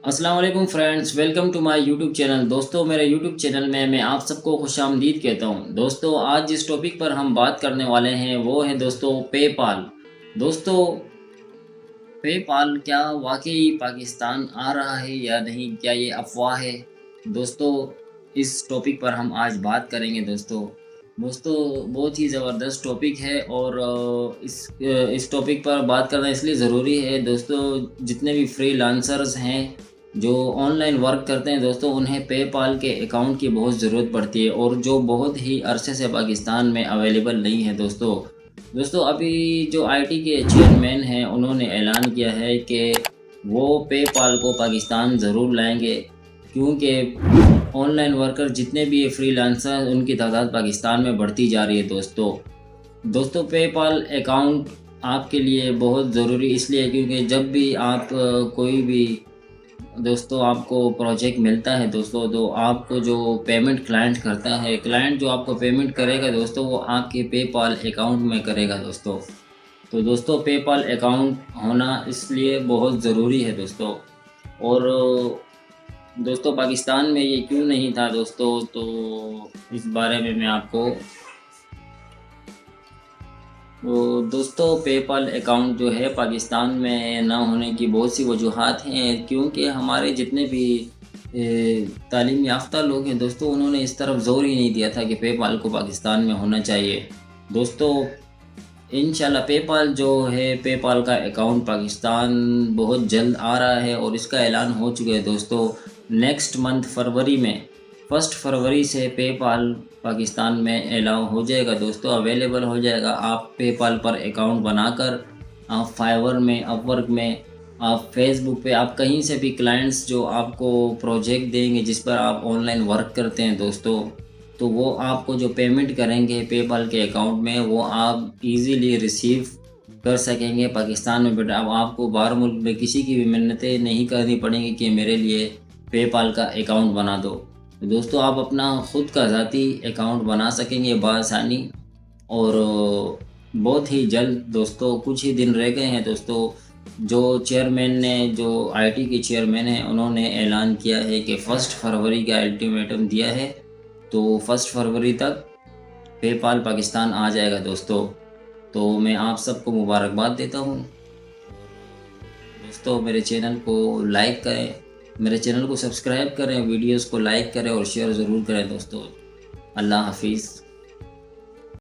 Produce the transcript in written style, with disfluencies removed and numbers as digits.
السلام علیکم friends, welcome to my YouTube channel. دوستو، میرے یوٹیوب چینل میں آپ سب کو خوش آمدید کہتا ہوں۔ دوستو، آج جس ٹاپک پر ہم بات کرنے والے ہیں وہ ہے دوستو پے پال۔ دوستو، پے پال کیا واقعی پاکستان آ رہا ہے یا نہیں؟ کیا یہ افواہ ہے؟ دوستو، اس ٹاپک پر ہم آج بات کریں گے۔ دوستو بہت ہی زبردست ٹاپک ہے، اور اس ٹاپک پر بات کرنا اس لیے ضروری ہے دوستو، جتنے بھی فری لانسرز ہیں جو آن لائن ورک کرتے ہیں دوستو، انہیں پے پال کے اکاؤنٹ کی بہت ضرورت پڑتی ہے، اور جو بہت ہی عرصے سے پاکستان میں اویلیبل نہیں ہے دوستو ابھی جو آئی ٹی کے چیئرمین ہیں انہوں نے اعلان کیا ہے کہ وہ پے پال کو پاکستان ضرور لائیں گے، کیونکہ آن لائن ورکر جتنے بھی فری لانسر ان کی تعداد پاکستان میں بڑھتی جا رہی ہے دوستو پے پال اکاؤنٹ آپ کے لیے بہت ضروری اس لیے کیونکہ جب بھی آپ کوئی بھی آپ کو پروجیکٹ ملتا ہے دوستو، تو آپ کو جو پیمنٹ کلائنٹ کرتا ہے، کلائنٹ جو آپ کو پیمنٹ کرے گا دوستو، وہ آپ کے پے پال اکاؤنٹ میں کرے گا دوستو پے پال اکاؤنٹ ہونا اس لیے بہت ضروری ہے دوستو۔ اور دوستو پاکستان میں یہ کیوں نہیں تھا دوستو، تو اس بارے میں آپ کو دوستو پے پال اکاؤنٹ جو ہے پاکستان میں نہ ہونے کی بہت سی وجوہات ہیں، کیونکہ ہمارے جتنے بھی تعلیم یافتہ لوگ ہیں دوستو، انہوں نے اس طرف زور ہی نہیں دیا تھا کہ پے پال کو پاکستان میں ہونا چاہیے دوستو۔ انشاءاللہ پے پال جو ہے، پے پال کا اکاؤنٹ پاکستان بہت جلد آ رہا ہے، اور اس کا اعلان ہو چکا ہے دوستو۔ نیکسٹ منتھ فروری میں 1 فروری سے پے پال پاکستان میں اعلان ہو جائے گا دوستو، اویلیبل ہو جائے گا۔ آپ پے پال پر اکاؤنٹ بنا کر آپ فائیور میں، اپ ورک میں، آپ فیس بک پہ، آپ کہیں سے بھی کلائنٹس جو آپ کو پروجیکٹ دیں گے جس پر آپ آن لائن ورک کرتے ہیں دوستو، تو وہ آپ کو جو پیمنٹ کریں گے پے پال کے اکاؤنٹ میں، وہ آپ ایزیلی ریسیو کر سکیں گے پاکستان میں۔ اب آپ کو باہر ملک میں کسی کی بھی منتیں نہیں کرنی پڑیں گی کہ میرے لیے پے پال کا اکاؤنٹ بنا دو دوستو، آپ اپنا خود کا ذاتی اکاؤنٹ بنا سکیں گے بآسانی، اور بہت ہی جلد دوستو، کچھ ہی دن رہ گئے ہیں دوستو۔ جو چیئرمین نے، جو آئی ٹی کے چیئرمین ہیں، انہوں نے اعلان کیا ہے کہ 1 فروری کا الٹیمیٹم دیا ہے، تو 1 فروری تک پے پال پاکستان آ جائے گا دوستو۔ تو میں آپ سب کو مبارکباد دیتا ہوں۔ دوستو میرے چینل کو لائک کریں، میرے چینل کو سبسکرائب کریں، ویڈیوز کو لائک کریں اور شیئر ضرور کریں دوستو۔ اللہ حافظ۔